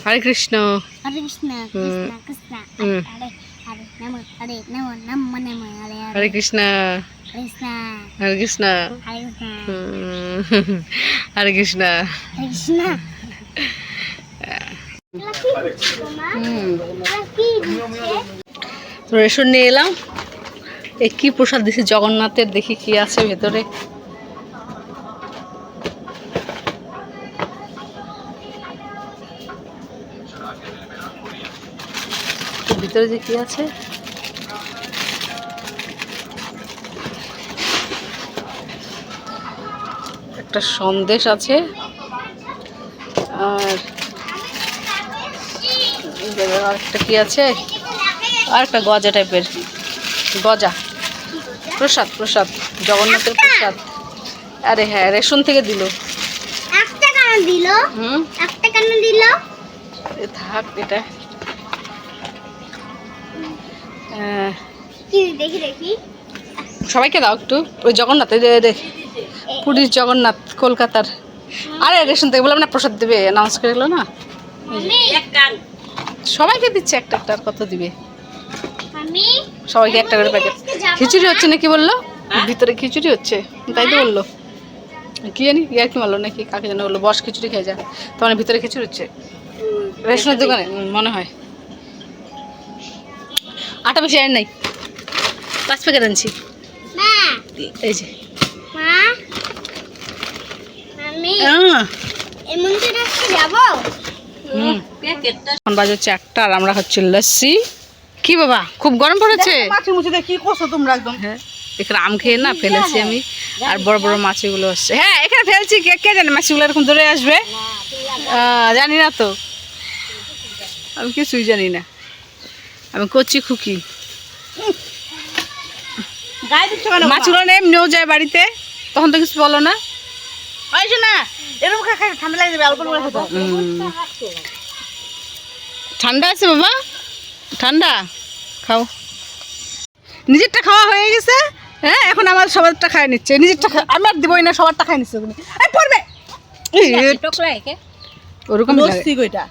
হরে কৃষ্ণ হরে কৃষ্ণ কৃষ্ণ কৃষ্ণ হরে হরে নমো নমো নমো হরে হরে কৃষ্ণ কৃষ্ণ হরে কৃষ্ণ হরে কৃষ্ণ হরে Krishna. Krishna ration নিয়ে এলাম। এ কি প্রসাদ দিছে জগন্নাথের, দেখি কি আছে ভেতরে। ভিতরে যে কি আছে, একটা সন্দেশ আছে আর একটা কি আছে, আর একটা গজা টাইপের গজা। প্রসাদ প্রসাদ জগন্নাথের প্রসাদ। আরে হ্যাঁ, রেশন থেকে দিল। একটা কেন দিল? একটা কেন দিল? থাক এটা। কি দেখি দেখি সবাইকে দাও একটু। ওই জগন্নাথ, দেখ পুরীর জগন্নাথ কলকাতার। আরে রেশন থেকে বললাম না প্রসাদ দেবে, অ্যানাউন্স করে গেলো না। সবাইকে দিচ্ছে একটা একটা, আর কত দিবে? সবাইকে একটা করে প্যাকেট। খিচুড়ি হচ্ছে নাকি বললো, ভিতরে খিচুড়ি হচ্ছে তাই তো বললো। কি জানি ইয়ার কি মারলো নাকি কাকে জানি বললো, বস খিচুড়ি খেয়ে যা। তোমার ভিতরে খিচুড়ি হচ্ছে রেশনের দোকানে মনে হয়। আটা বেশি আর নাই, 5 প্যাকেট আনছি। এই যে এখন বাজে হচ্ছে 1টা, আর আমরা খাচ্ছি লস্যি। কি বাবা খুব গরম পড়েছে? কি করছো তোমরা একদম? হ্যাঁ, এখানে আম খেয়ে না ফেলেছি আমি, আর বড় বড় মাছগুলো আসছে। হ্যাঁ এখানে ফেলছি, কে জানে মাছগুলো এরকম ধরে আসবে। জানি না তো, আমি কিছুই জানি না, আমি কচি খুকি। মাছগুলো এমনিও যায় বাড়িতে, তখন তো কিছু বলো না। না এরকম ঠান্ডা লাগে যাবে, অল্প করে খেতে। ঠান্ডা আছে বাবা, ঠান্ডা খাও। নিজেরটা খাওয়া হয়ে গেছে। হ্যাঁ এখন আমার সবারটা খাই নিচ্ছে, নিজেরটা আমি আর দিবই না, সবারটা খাই নিচ্ছে। পড়বে ওরকম লস্যি কইটা।